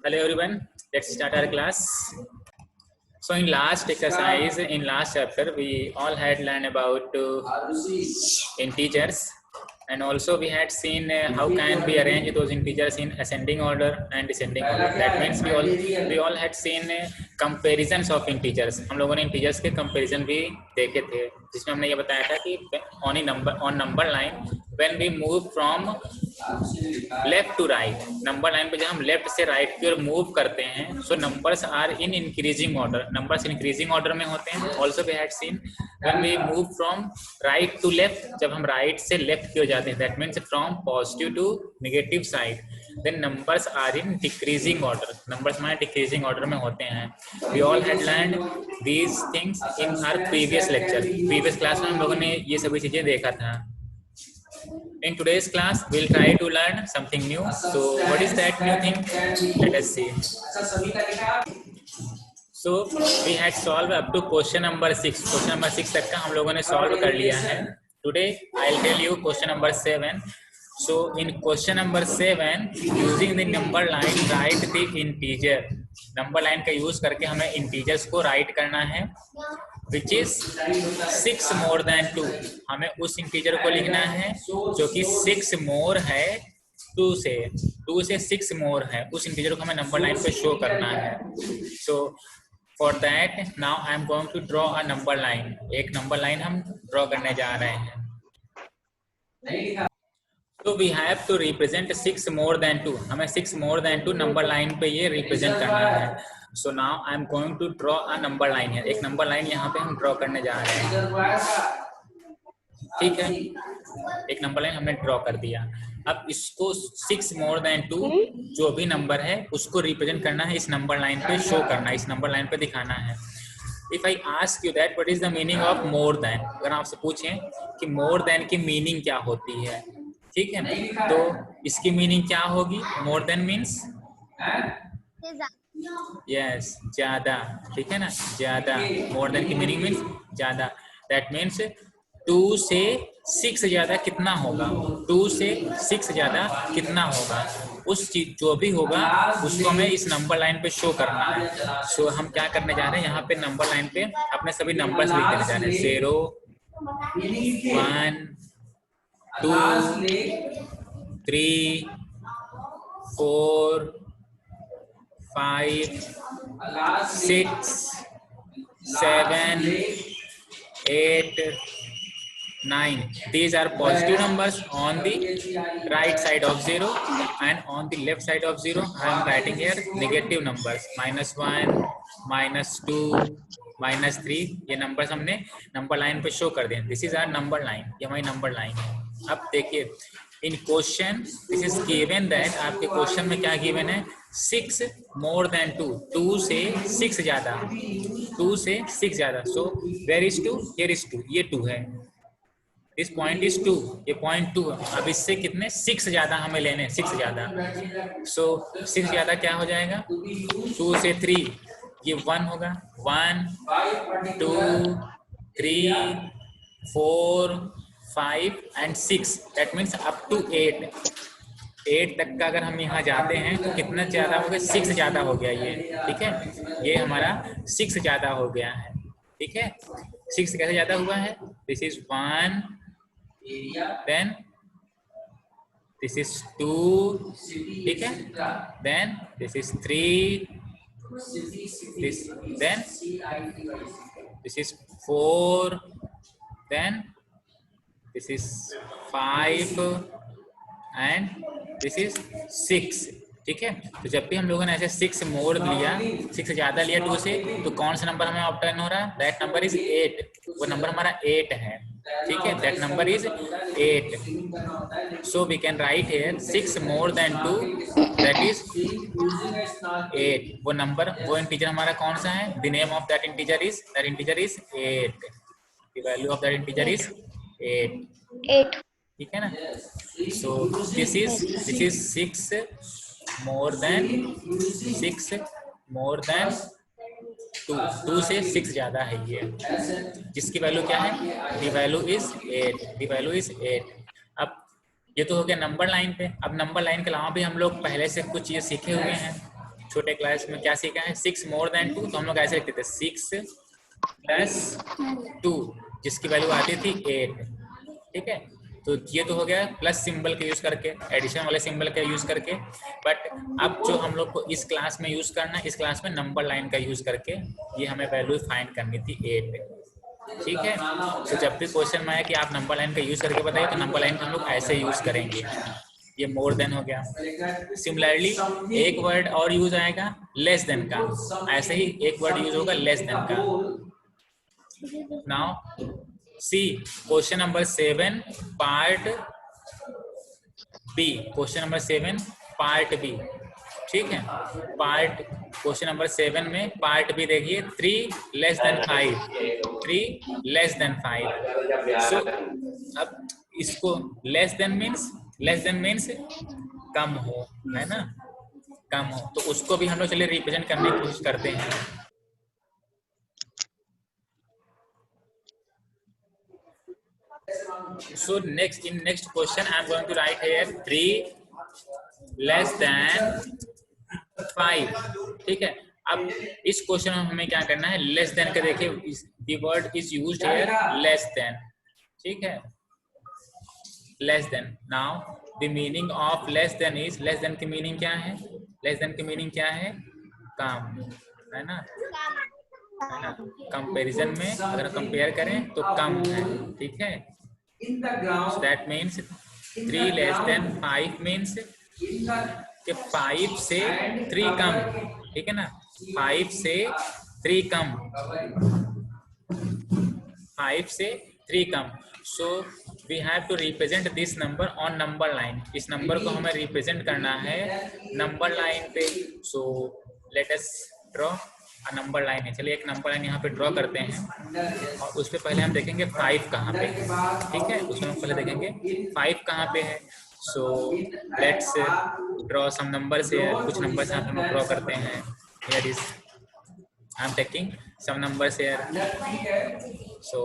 Hello everyone, let's start our class. So in last exercise, in last chapter, we all had learned about integers, and also we had seen how can we arrange those integers in ascending order and descending order. That means we all had seen comparisons of integers. हम लोगों ने integers के comparison भी देखे थे, जिसमें हमने ये बताया था कि on number line when we move from left to right, number line पे जब हम लेफ्ट से राइट की ओर मूव करते हैं, so numbers are in increasing order, numbers increasing order में होते हैं. Also we had seen when we move from right to left, जब हम राइट से लेफ्ट की ओर जाते हैं, that means from positive to negative side, then numbers are in decreasing order, numbers हमारे डिक्रीजिंग ऑर्डर में होते हैं. We all had learned these things in our previous lecture. Previous class में हम लोगों ने ये सभी चीजें देखा था. In today's class, we'll try to learn something new. So, what is that new thing? Let us see. So, we had solved up to question number 6. Question number 6 तक का हम लोगों ने solve कर लिया है. Today, I'll tell you question number 7. So, in question number 7, using the number line, write the integer. Number line का use करके हमें integers को write करना है. Which is 6 more than 2. हमें उस इंटीजर को लिखना है जो कि 6 मोर है 2 से 6 मोर है, उस इंटीजर को हमें नंबर लाइन पे शो करना है. So for that now I am going to draw a number line. एक नंबर लाइन हम ड्रॉ करने जा रहे हैं. तो we have to represent 6 more than 2. हमें 6 मोर देन 2 नंबर लाइन पे ये रिप्रेजेंट करना है. So now I am going to draw a number line है. एक नंबर लाइन यहाँ पे हम ड्रॉ करने जा रहे हैं. ठीक है, एक नंबर लाइन हमने ड्रॉ कर दिया. अब इसको 6 मोर देन 2 जो भी नंबर है उसको रिप्रेजेंट करना है, इस नंबर लाइन पे शो करना है, इस नंबर लाइन पे दिखाना है. If I ask you that what is the meaning of more than, अगर आपसे पूछें कि मोर देन की मीनिंग क्या होती है, ठीक है, तो इसकी मीनिंग क्या होगी? मोर देन मीन्स यस ज्यादा, ठीक है ना, ज्यादा. मोर देन की मीनिंग मीन्स ज्यादा. दैट मीन्स 2 से 6 ज्यादा कितना होगा, 2 से 6 ज्यादा कितना होगा, उस चीज जो भी होगा उसको हमें इस नंबर लाइन पे शो करना है. सो हम क्या करने जा रहे हैं, यहाँ पे नंबर लाइन पे अपने सभी नंबर्स लिख देने जा रहे हैं. 0 1 2 3 4 5 6 7 8 9. These are positive numbers on the right side of 0, and on the left side of 0 I am writing here negative numbers, -1 -2 -3. ये नंबर्स हमने नंबर लाइन पे शो कर दिए. This is our number line, ये हमारी नंबर लाइन है. अब देखिए in question this is given that, आपके क्वेश्चन में क्या गिवन है, 6 मोर देन 2, 2 से 6 ज्यादा, 2 से 6 ज्यादा. So where is 2, here is 2, ये 2 है. दिस पॉइंट इज 2, ये पॉइंट 2. अब इससे कितने 6 ज्यादा हमें लेने, 6 ज्यादा. सो 6 ज्यादा क्या हो जाएगा, 2 से 3 ये 1 होगा. 1 2 3 4 5 and 6. That means up to 8 तक का अगर हम यहाँ जाते हैं तो कितना ज्यादा हो गया, 6 ज्यादा हो गया ये. ठीक है, ये हमारा 6 ज्यादा हो गया है. ठीक है, 6 कैसे ज्यादा हुआ है, this is 1, then this is 2, ठीक है, then this is 3, then this is 4, then this is 5 and this is 6. ठीक है, तो जब भी हम लोगों ने ऐसे 6 मोर लिया, 6 ज्यादा लिया 2 से, तो कौन सा नंबर हमें ऑब्टेन हो रहा है, दैट नंबर इज 8. वो नंबर हमारा 8 है. ठीक है, that number is 8. So we can write here 6 more than 2, that is 8. वो नंबर, वो इंटीजर हमारा कौन सा है, the name of that integer is 8. The value of that integer is 8. ठीक है ना. So this is 6 more than 2 से 6 ज्यादा है ये, जिसकी वैल्यू क्या है, द वैल्यू इज 8. अब ये तो हो गया नंबर लाइन पे. अब नंबर लाइन के अलावा भी हम लोग पहले से कुछ चीजें सीखे हुए हैं. छोटे क्लास में क्या सीखा है, 6 मोर देन 2, तो हम लोग ऐसे लिखते थे 6 + 2 जिसकी वैल्यू आती थी 8। ठीक है, तो ये तो हो गया प्लस सिंबल का यूज करके, एडिशन वाले सिंबल का यूज करके। बट अब जो हम लोग को इस क्लास में यूज करना है, इस क्लास में नंबर लाइन का यूज करके ये हमें वैल्यू फाइंड करनी थी 8। ठीक है, तो जब भी क्वेश्चन में आया कि आप नंबर लाइन का यूज करके बताइए, तो नंबर लाइन का हम लोग ऐसे यूज करेंगे। ये मोर देन हो गया। सिमिलरली एक वर्ड और यूज आएगा लेस देन का, ऐसे ही एक वर्ड यूज होगा लेस देन का। Now see question number 7 part B, question number 7 part B. ठीक है, पार्ट क्वेश्चन नंबर 7 में पार्ट बी देखिए, 3 लेस देन 5, 3 लेस देन 5। सो अब इसको लेस देन मीन्स कम हो, है ना, कम हो, तो उसको भी हम लोग चलिए रिप्रेजेंट करने की कोशिश करते हैं। So next question I am going to write here 3 less than 5। ठीक है, अब इस क्वेश्चन में हमें क्या करना है, लेस देन का देखिए, the word is used here less than। ठीक है, less than। now the meaning of less than is, less than की मीनिंग क्या है, लेस देन की मीनिंग क्या है, कम, है ना, है ना। कंपैरिजन में अगर कंपेयर करें तो कम है। ठीक है, so that means 3 less than 5 means कि 5 से 3 कम। ठीक है ना, 5 से 3 कम, 5 से 3 कम। So we have to represent this number on number line. इस नंबर को हमें रिप्रेजेंट करना है नंबर लाइन पे। So let us draw a number line है। चलिए एक नंबर लाइन यहाँ पे ड्रॉ करते हैं, और उस पर पहले हम देखेंगे 5 कहाँ पे है। ठीक है, उसमें हम पहले देखेंगे 5 कहाँ पे है। So let's draw some numbers here, कुछ नंबर्स यहाँ पे हम ड्रॉ करते हैं। Here is I am taking some numbers here. So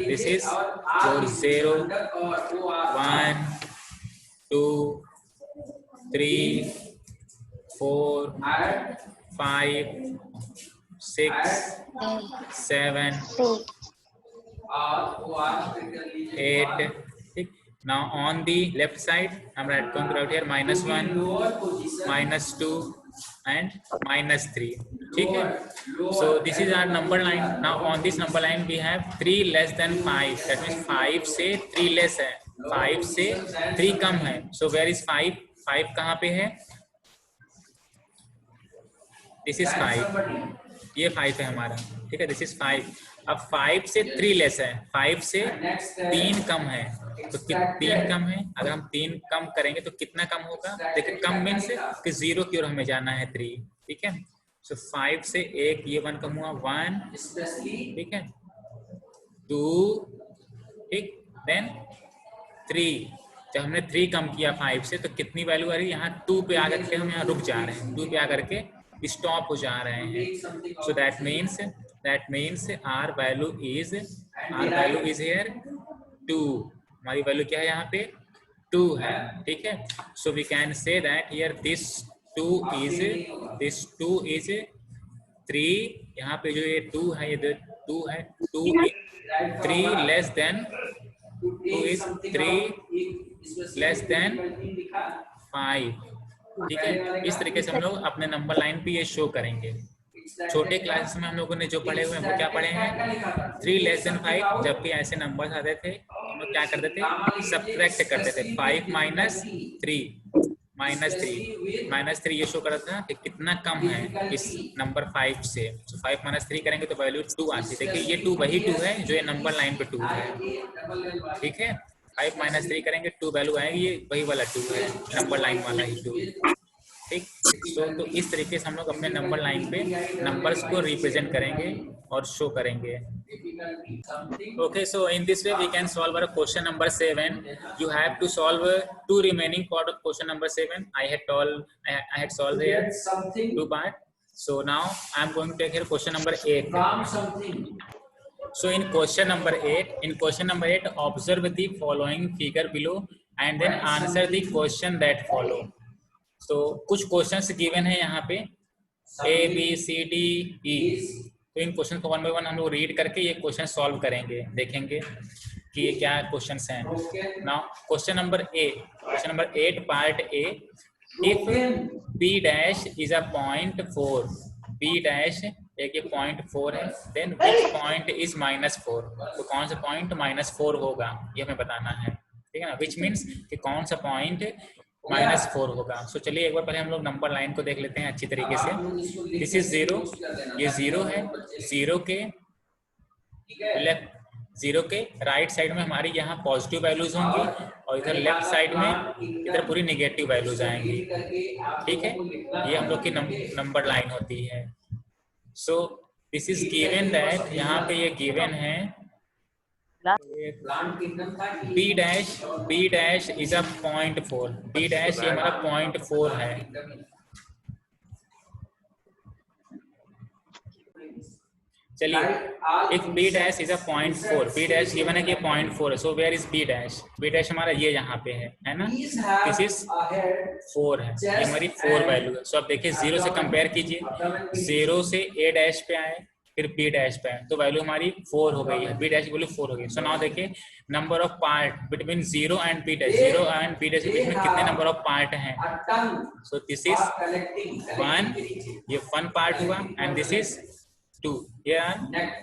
this is your 0, 1, 2, 3, 4, 5, 6, 7, 8। Now on the left side I'm going to write here -1, -2 and -3। ठीक है, so this is our number line। now on this number line we have 3 less than 5, that means 5 से 3 less है, 5 से 3 कम है। so where is 5? 5 कहाँ पे है, this is 5, ये 5 है हमारा। ठीक है, this is 5। अब 5 से 3 लेस है, 5 से 3 कम है, तो 3 कम है, अगर हम 3 कम करेंगे तो कितना कम होगा, देखिए कम मीन्स कि 0 की ओर हमें जाना है 3। ठीक है, सो 5 से 1, ये 1 कम हुआ 1। ठीक है, 2, ठीक, देन 3। जब हमने 3 कम किया 5 से, तो कितनी वैल्यू आ रही है, यहाँ 2 पे आकर के हम यहाँ रुक जा रहे हैं, 2 पे आकर के स्टॉप हो जा रहे हैं। So that means our value is here 2। हमारी वैल्यू क्या है यहाँ पे, 2 है। ठीक है, so we can say that here this 2 is 3। यहाँ पे जो ये 2 है, ये 2 है, 2 3 less than 2 is 3 less than 5। ठीक है, इस तरीके से हम लोग अपने नंबर लाइन पे ये शो करेंगे। छोटे क्लासेस में हम लोगों ने जो पढ़े हुए हैं वो क्या पढ़े हैं, 3 लेस देन 5। जब भी ऐसे नंबर्स आते थे हम लोग क्या करते थे, सबट्रैक्ट करते थे। 5 माइनस 3 ये शो करता था कि कितना कम है इस नंबर 5 से। तो 5 - 3 करेंगे तो वैल्यू 2 आती है। देखिए ये 2 वही 2 है जो ये नंबर लाइन पे 2 है। ठीक है, 5 - 3 करेंगे 2 वैल्यू आएगी, ये वही वाला 2 है, नंबर लाइन वाला ही 2। ठीक, तो इस तरीके से हम लोग अपने नंबर लाइन पे नंबर्स को रिप्रेजेंट करेंगे और शो करेंगे। Okay, so in this way we can solve our question number 7. You have to solve 2 remaining part of question number 7. I had solved here 2 part. So now I am going to take here question number 8. So in question number 8, observe the following figure below and then answer the question that follow. तो कुछ questions given है यहाँ पे A B C D E, तो इन question को 1 bye 1 हम लोग read करके ये क्वेश्चन सॉल्व करेंगे, देखेंगे कि ये क्या क्वेश्चंस हैं। Now question number 8 part A, if B dash is a point 4, B dash एक .4 है, देन विच पॉइंट इज -4, तो कौन सा पॉइंट -4 होगा ये हमें बताना है, ठीक है ना। विच मीन्स कि कौन सा पॉइंट -4 होगा। सो चलिए एक बार पहले हम लोग नंबर लाइन को देख लेते हैं अच्छी तरीके से। दिस इज 0, ये 0 है, 0 के राइट साइड में हमारी यहाँ पॉजिटिव वैल्यूज होंगी और इधर लेफ्ट साइड में इधर पूरी नेगेटिव वैल्यूज आएंगी, ठीक है। ये हम लोग की नंबर लाइन होती है। So this is given that, यहाँ पे ये गिवन है B dash is a .4, B dash ये हमारा .4 है। चलिए, if B dash is a .4, B dash given है कि .4 है, so where is B dash, B dash हमारा ये यहाँ पे है ना, दिस इज 4 है, ये हमारी 4 वैल्यू है। सो अब देखिए 0 से कंपेयर कीजिए, 0 से ए डैश पे आए फिर बी डैश पे आए तो वैल्यू हमारी 4 हो गई है, बी डैश की वैल्यू 4 हो गई। सो नाउ देखिए number of part between 0 and B dash, 0 and B dash के बीच में कितने नंबर ऑफ पार्ट हैं। सो दिस इज 1, ये 1 पार्ट हुआ, एंड दिस इज 2, ये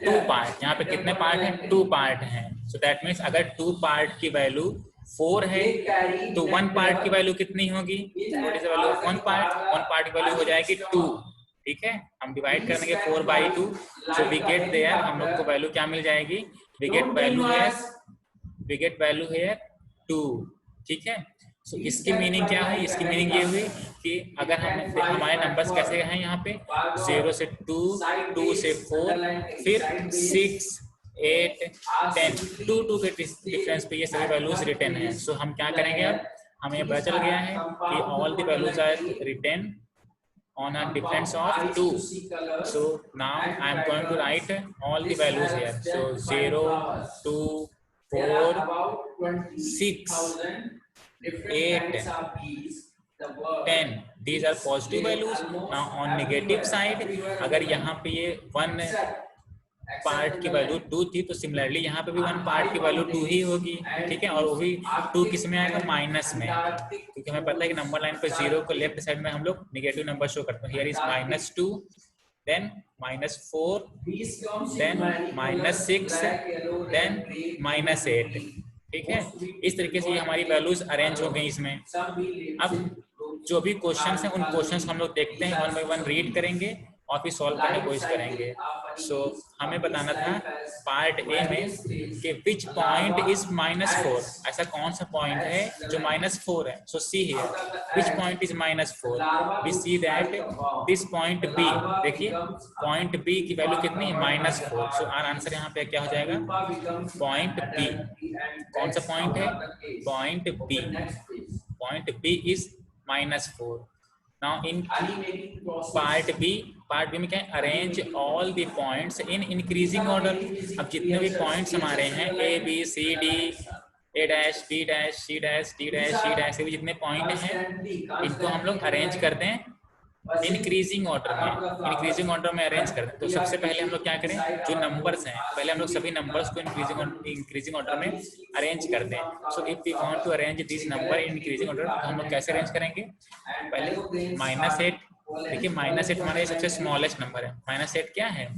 2 पार्ट, यहाँ पे कितने पार्ट हैं, 2 पार्ट हैं। सो दैट मीन्स अगर 2 पार्ट की वैल्यू 4 है तो 1 पार्ट की वैल्यू कितनी होगी, what is the value of 1 part की वैल्यू हो जाएगी 2, ठीक है। हम डिवाइड करेंगे 4/2, सो वी गेट देयर, हम लोग को वैल्यू क्या मिल जाएगी, वी गेट वैल्यू है 2, ठीक है। सो इसकी मीनिंग क्या है, इसकी मीनिंग ये हुई कि अगर हम हमारे नंबर्स कैसे हैं यहाँ पे 0 से 2, 2 से 4, फिर 6, 8, 10, 2 के डिफरेंस पे ये सभी वैल्यूज रिटर्न है। सो हम क्या करेंगे, अब हमें पता चल गया है कि all the values are return on a difference of 2. So now I am going to write all the values here. So 0, 2, 4, 6, 8, 10. These are positive values. Now on negative side, अगर यहाँ पे ये 1 पार्ट की वैल्यू 2 थी तो similarly यहाँ पे भी 1 पार्ट की वैल्यू 2 ही होगी, ठीक है। और वो भी 2 किस में आएगा, माइनस में, क्योंकि हमें पता है कि नंबर लाइन पे 0 को लेफ्ट साइड में हम लोग नेगेटिव नंबर शो करते हैं। Here is -2, then -4, then -6, then -8, ठीक है। इस तरीके से ये हमारी वैल्यूज अरेंज हो गई इसमें। अब जो भी क्वेश्चंस हैं उन क्वेश्चंस हम लोग देखते हैं, 1 बाय 1 रीड करेंगे और फिर सॉल्व करने की कोशिश करेंगे। सो हमें बताना था पार्ट ए में कि विच पॉइंट इज -4, ऐसा कौन सा पॉइंट है जो -4 है। So see here, which point is -4, we see that this point B, देखिए पॉइंट बी की वैल्यू कितनी है, -4। सो आर आंसर यहाँ पे क्या हो जाएगा, पॉइंट बी। कौन सा पॉइंट है, point B is -4। Now in part B में क्या है, arrange all the points in increasing order. अब जितने भी पॉइंट्स हमारे हैं A B C D A dash B dash C dash D dash C dash, से भी जितने पॉइंट हैं इनको हम लोग अरेंज करते हैं इंक्रीजिंग ऑर्डर में अरेंज करते हैं। तो सबसे पहले हम लोग क्या करें, जो नंबर्स हैं पहले हम लोग सभी नंबर्स को इंक्रीजिंग ऑर्डर में अरेंज करते हैं। So if we want to arrange this number in increasing order, तो हम लोग कैसे अरेंज करेंगे, पहले -8, देखिए -8 हमारा सबसे स्मॉलेस्ट नंबर है, -8 क्या है,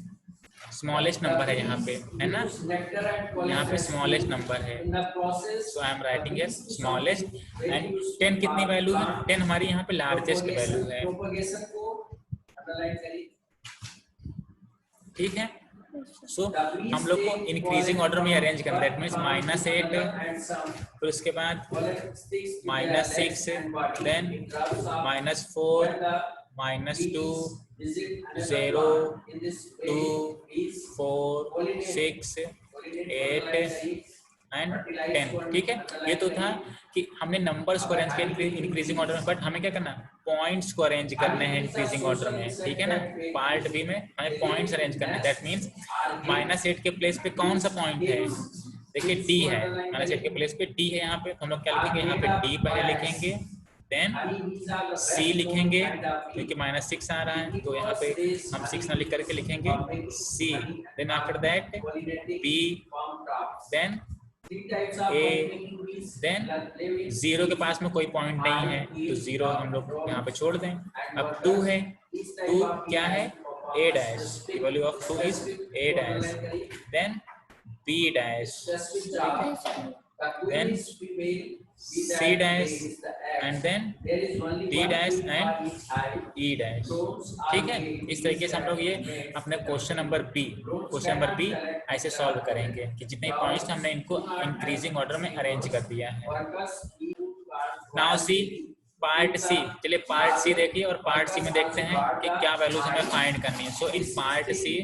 स्मॉलेस्ट नंबर है यहाँ पे, है ना, यहाँ पे स्मॉलेस्ट नंबर है। So I am writing here smallest, and 10 कितनी वैल्यू है, 10 हमारी यहाँ पे लार्जेस्ट वैल्यू है, ठीक है। सो हम लोग को इंक्रीजिंग ऑर्डर में अरेंज करना, दैट मीन्स -8, फिर उसके बाद -6, देन -4, -2, 0, 2, 4, 6, 8 एंड 10, ठीक है। ये तो था कि हमने नंबर्स को अरेंज किया इंक्रीजिंग ऑर्डर में, बट हमें क्या करना, पॉइंट्स को अरेंज करने हैं इंक्रीजिंग ऑर्डर में, ठीक है ना। पार्ट बी में हमें पॉइंट्स अरेंज करने हैं, दैट मीन्स -8 के प्लेस पे कौन सा पॉइंट है, देखिए D है, -8 के प्लेस पे D है यहाँ पे, तो हम लोग क्या लिखेंगे, यहाँ पे D पहले लिखेंगे, देन सी लिखेंगे क्योंकि -6 आ रहा है, तो यहाँ पे हम 6 ना लिख करके लिखेंगे C. Then after that B, then A, then 0 के पास में कोई पॉइंट नहीं है तो 0 हम लोग यहाँ पे छोड़ दें। अब 2 है, 2 क्या है, A dash, value of 2 is A dash, then B dash, then C dash and then D dash and E dash। ठीक है, इस तरीके से हम लोग ये अपने क्वेश्चन नंबर बी ऐसे सॉल्व करेंगे कि जितने पॉइंट्स हमने इनको इंक्रीजिंग ऑर्डर में अरेंज कर दिया है। नाउ सी पार्ट सी, चलिए पार्ट सी देखिए और पार्ट सी में देखते हैं कि क्या वैल्यूज हमें फाइंड करनी है। So in part C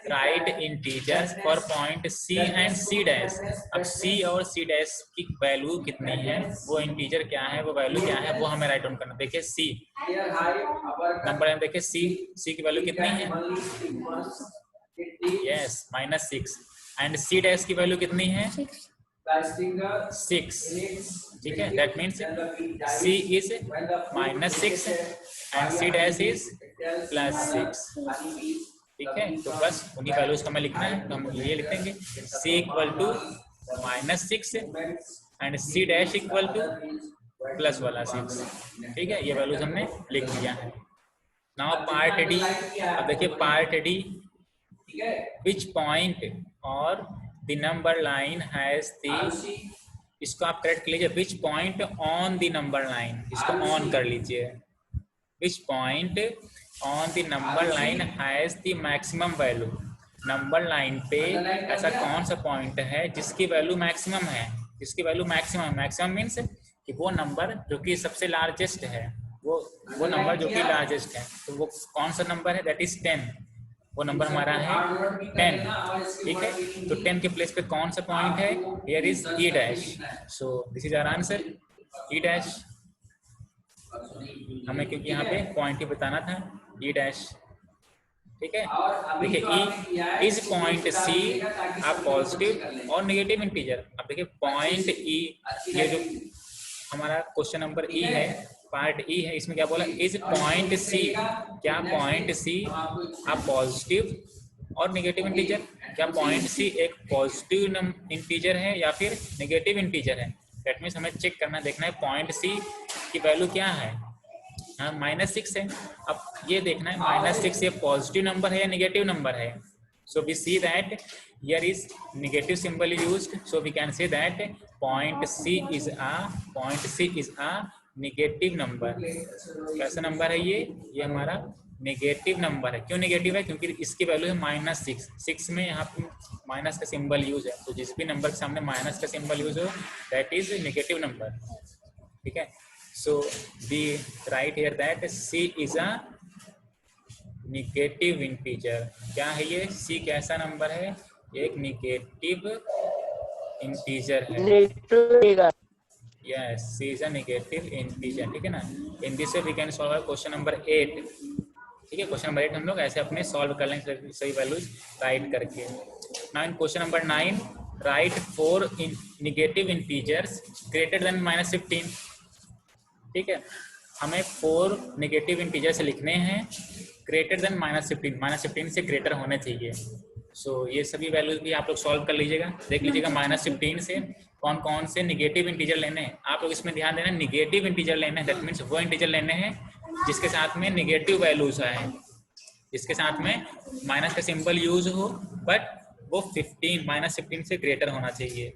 write integers for point C and C dash. अब सी और सी डैश की वैल्यू कितनी है, वो इंटीजर क्या है, वो वैल्यू क्या है, वो हमें राइट डाउन करना। देखिए सी नंबर है, देखिए सी की वैल्यू कितनी है, यस -6, एंड सी डैश की वैल्यू कितनी है 6। ठीक है, that means C is -6 and C dash is +6। ठीक है, तो बस उन्हीं वैल्यूज को हमें लिखना है, तो हम ये लिखेंगे C equal to -6 and C dash equal to plus वाला 6। ठीक है, ये वैल्यूज हमने लिख दिया है। नाउ पार्ट डी, अब देखिए पार्ट डी, विच पॉइंट और the number line has the, इसको आप करेक्ट कर लीजिए, which point on the number line, इसको ऑन कर लीजिए, which point on the number line has the maximum value. Number line पे ऐसा कौन सा पॉइंट है जिसकी वैल्यू मैक्सिमम है, जिसकी वैल्यू मैक्सिमम मीन्स कि वो नंबर जो कि सबसे लार्जेस्ट है, वो नंबर जो कि लार्जेस्ट है, तो वो कौन सा नंबर है, दैट इज 10। वो नंबर हमारा है 10। ठीक है, तो 10 के प्लेस पे कौन सा पॉइंट है, here is E dash, so this is our answer E dash. हमें क्योंकि यहाँ पे पॉइंट ही बताना था, ई डैश। ठीक है, देखिए ई इज पॉइंट सी आप पॉजिटिव और नेगेटिव इंटीजर। अब देखिए पॉइंट ई, ये जो हमारा क्वेश्चन नंबर ई है, पार्ट ई है, इसमें क्या बोला, इज पॉइंट सी, क्या पॉइंट सी आप पॉजिटिव और नेगेटिव इंटीजर, क्या पॉइंट सी एक पॉजिटिव इंटीजर है या फिर नेगेटिव इंटीजर है। दैट मीन्स हमें चेक करना, देखना है पॉइंट सी की वैल्यू क्या है। हाँ -6 है, अब ये देखना है -6 ये पॉजिटिव नंबर है या नेगेटिव नंबर है। So we see that here is negative symbol used, so we can say that point C is a negative number. कैसा नंबर है ये हमारा नेगेटिव नंबर है। क्यों नेगेटिव है, क्योंकि इसकी वैल्यू है -6 में यहाँ पे माइनस का सिंबल यूज है, तो जिस भी नंबर के सामने माइनस का सिंबल यूज हो दैट इज नेगेटिव नंबर। ठीक है, so we write here that C is a negative integer. क्या है ये, C कैसा नंबर है, एक नेगेटिव इंटीजर है। Yes, C is a negative integer। ठीक है ना, in this way we can solve question number 8। ठीक है, क्वेश्चन नंबर 8 हम लोग ऐसे अपने सॉल्व कर लेंगे सही वैल्यूज राइट करके। Now in question number 9 right 4 negative integers greater than -15। ठीक है, हमें 4 नेगेटिव इंटीजर से लिखने हैं ग्रेटर देन -15 से ग्रेटर होने चाहिए। सो ये सभी वैल्यूज भी आप लोग सॉल्व कर लीजिएगा, देख लीजिएगा -15 से कौन कौन से नेगेटिव इंटीजर लेने हैं। आप लोग इसमें ध्यान देना, नेगेटिव इंटीजर लेने हैं, दैट मीन्स वो इंटीजर लेने हैं जिसके साथ में नेगेटिव वैल्यूज आए, जिसके साथ में माइनस का सिंबल यूज हो, बट वो -15 से ग्रेटर होना चाहिए।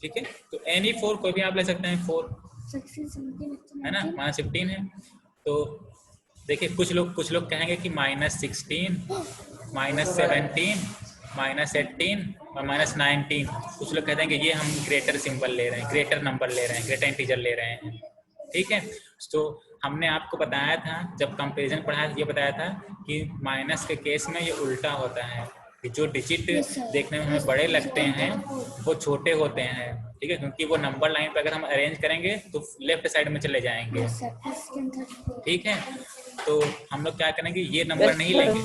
ठीक है, तो एनी 4 कोई भी आप ले सकते हैं, 4 है ना, -15 है। तो देखिए कुछ लोग कहेंगे कि -16, -17, -18 और -19। कुछ लोग कहते हैं कि ये हम ग्रेटर सिंबल ले रहे हैं, ग्रेटर नंबर ले रहे हैं, ग्रेटर इंटीजर ले रहे हैं। ठीक है, तो हमने आपको बताया था जब कंपैरिजन पढ़ाया, ये बताया था कि माइनस के केस में ये उल्टा होता है कि जो डिजिट देखने में हमें बड़े लगते हैं वो छोटे होते हैं। ठीक है, क्योंकि वो नंबर लाइन पे अगर हम अरेंज करेंगे तो लेफ्ट साइड में चले जाएंगे। ठीक है, तो हम लोग क्या करेंगे, ये नंबर नहीं लेंगे,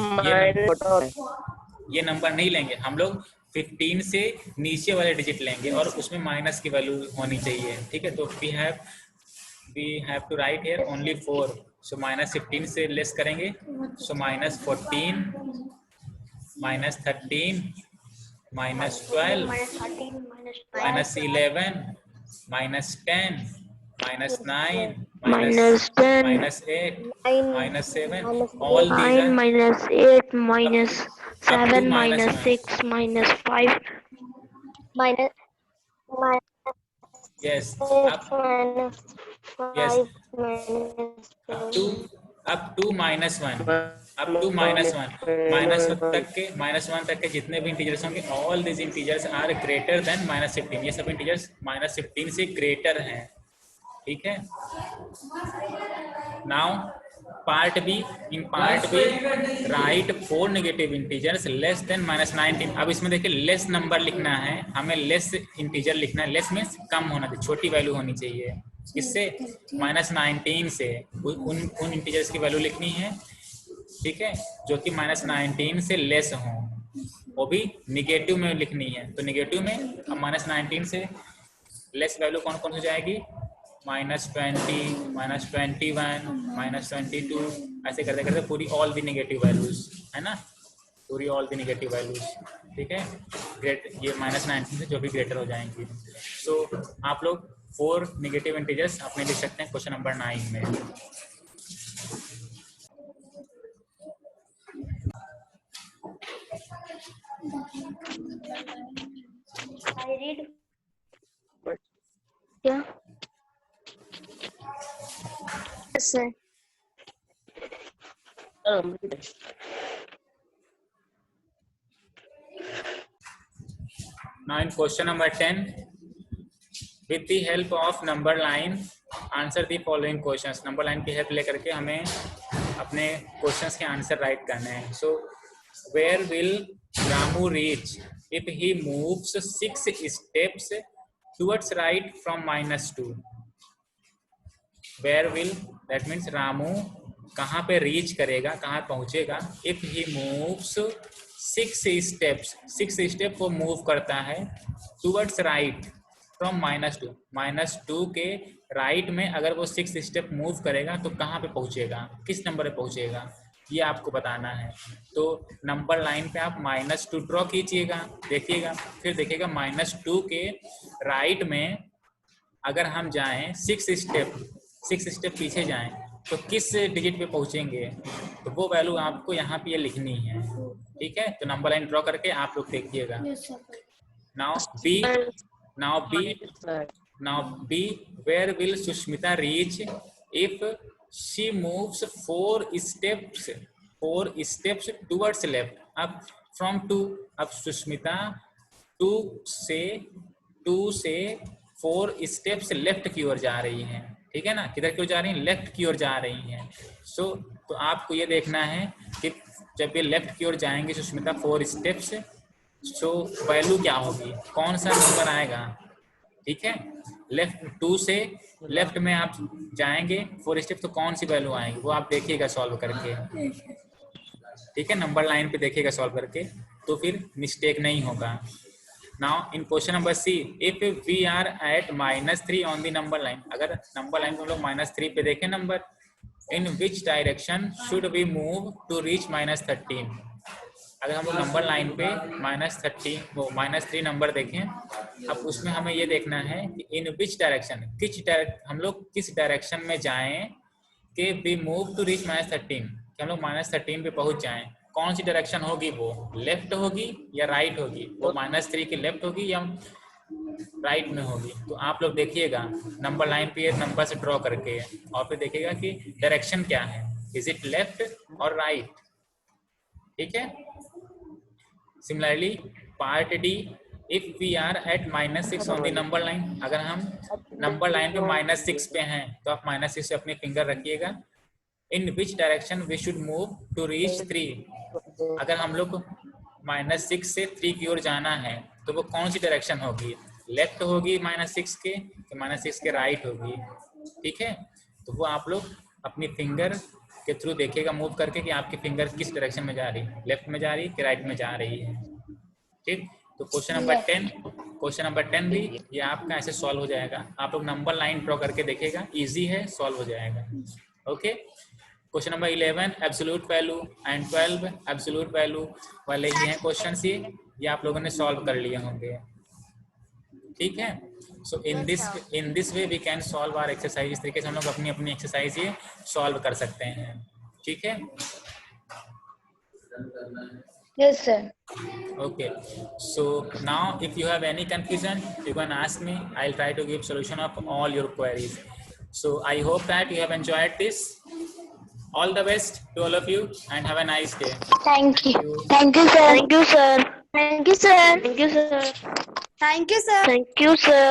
ये नंबर नहीं लेंगे, हम लोग 15 से नीचे वाले डिजिट लेंगे और उसमें माइनस की वैल्यू होनी चाहिए। ठीक है, तो we we have to write here only 4, so minus 15 से लेस करेंगे, so minus 14, minus 13, minus 12, minus 11, minus 10, minus 9, minus 10, minus 8, 9, minus 7. All these 9, are minus 8, minus up to 7, minus minus 1. 6, minus 5, minus Yes, 6, up minus yes 5, minus up to minus 1, up to minus 1, minus 1 तक के जितने भी integers होंगे, all these integers are greater than minus 15. ये सब integers minus 15 से greater हैं, ठीक है. Now part B, in part B write 4 negative integers less than minus 19. अब इसमें देखिए लेस नंबर लिखना है, हमें लेस इंटीजर लिखना है. लेस मीन्स कम होना चाहिए, छोटी वैल्यू होनी चाहिए. किससे? minus 19 से. उन इंटीजर्स की वैल्यू लिखनी है, ठीक है, जो कि minus 19 से लेस हो, वो भी निगेटिव में लिखनी है. तो निगेटिव में अब minus 19 से लेस वैल्यू कौन कौन सी जाएगी? -20, -21, -22, ऐसे करते करते पूरी ऑल दी नेगेटिव वैल्यूज, है ना, पूरी ऑल दी नेगेटिव वैल्यूज, ठीक है. ग्रेट ये -19 से जो भी ग्रेटर हो जाएंगी. सो आप लोग 4 नेगेटिव इंटीजर्स अपने लिख सकते हैं क्वेश्चन नंबर 9 में. I read. क्या? Yes, sir. Now in question number 10, with the help of number line answer the following questions. Number line की हेल्प लेकर के हमें अपने क्वेश्चंस के आंसर राइट करने हैं. सो where will Ramu reach if he moves 6 steps towards right from -2? Where will, that means Ramu कहाँ पे रीच करेगा, कहाँ पहुँचेगा. if he moves 6 steps, 6 step वो मूव करता है towards right from -2, -2 के राइट में अगर वो 6 स्टेप मूव करेगा तो कहाँ पे पहुँचेगा, किस नंबर पे पहुँचेगा, ये आपको बताना है. तो नंबर लाइन पे आप -2 ड्रॉ कीजिएगा, देखिएगा, फिर देखिएगा -2 के राइट में अगर हम जाएं 6 स्टेप पीछे जाएं तो किस डिजिट पे पहुंचेंगे, तो वो वैल्यू आपको यहाँ पे लिखनी है, ठीक है. तो नंबर लाइन ड्रॉ करके आप लोग देखिएगा. Now B where will Sushmita reach if she moves 4 steps towards left. अब from 2, अब सुष्मिता 2 से 4 स्टेप्स लेफ्ट की ओर जा रही हैं, ठीक है ना. किधर की ओर जा रही हैं? लेफ्ट की ओर जा रही हैं. सो तो आपको ये देखना है कि जब ये लेफ्ट की ओर जाएंगे सुष्मिता 4 स्टेप्स, सो वैल्यू क्या होगी, कौन सा नंबर आएगा, ठीक है. लेफ्ट 2 से लेफ्ट में आप जाएंगे 4 स्टेप तो कौन सी वैल्यू आएगी वो आप देखिएगा सॉल्व करके, ठीक है. नंबर लाइन पे देखिएगा सॉल्व करके, तो फिर मिस्टेक नहीं होगा. Now in question number C, if we are at -3 on the number line, अगर नंबर लाइन को हम लोग -3 पे देखें number, in which direction should we move to reach -13? अगर हम लोग नंबर लाइन पे -3 नंबर देखें, अब उसमें हमें ये देखना है कि इन विच डायरेक्शन, हम लोग किस डायरेक्शन में जाएं कि वी मूव टू रीच -13, कि हम लोग -13 पे पहुंच जाएं. कौन सी डायरेक्शन होगी, वो लेफ्ट होगी या राइट होगी, वो -3 की लेफ्ट होगी या राइट में होगी. तो आप लोग देखिएगा नंबर लाइन पे नंबर से ड्रॉ करके, और फिर देखिएगा कि डायरेक्शन क्या है, इज इट लेफ्ट और राइट, ठीक है. Similarly part D, if we are at -6 on the number line, अगर हम नंबर लाइन पे -6 पे हैं तो आप -6 से अपने फिंगर रखिएगा. In which direction we should move to reach 3, अगर हम लोग -6 से 3 की ओर जाना है तो वो कौन सी डायरेक्शन होगी, लेफ्ट होगी -6 के कि -6 के राइट होगी, ठीक है. तो वो आप लोग अपनी फिंगर के थ्रू देखिएगा मूव करके कि आपकी फिंगर किस डायरेक्शन में जा रही है, लेफ्ट में जा रही है कि राइट में जा रही है, ठीक. तो क्वेश्चन नंबर 10 भी ये आपका ऐसे सॉल्व हो जाएगा। आप लोग नंबर लाइन ड्रॉ करके देखिएगा, इजी है, सॉल्व हो जाएगा। Okay, question number 11 absolute value and 12 absolute value वाले ही हैं क्वेश्चन, ये आप लोगों ने सॉल्व कर लिए होंगे। ठीक है, so in this way we can solve our exercise. इस तरीके से हम लोग अपनी अपनी एक्सरसाइज ये सॉल्व कर सकते हैं। ठीक है, Yes, sir. okay, so now if you have any confusion you can ask me. I'll try to give solution of all your queries. So I hope that you have enjoyed this. All the best to all of you and have a nice day. Thank you. Thank you, sir. Thank you, sir. Thank you, sir. Thank you, sir. Thank you, sir. Thank you, sir.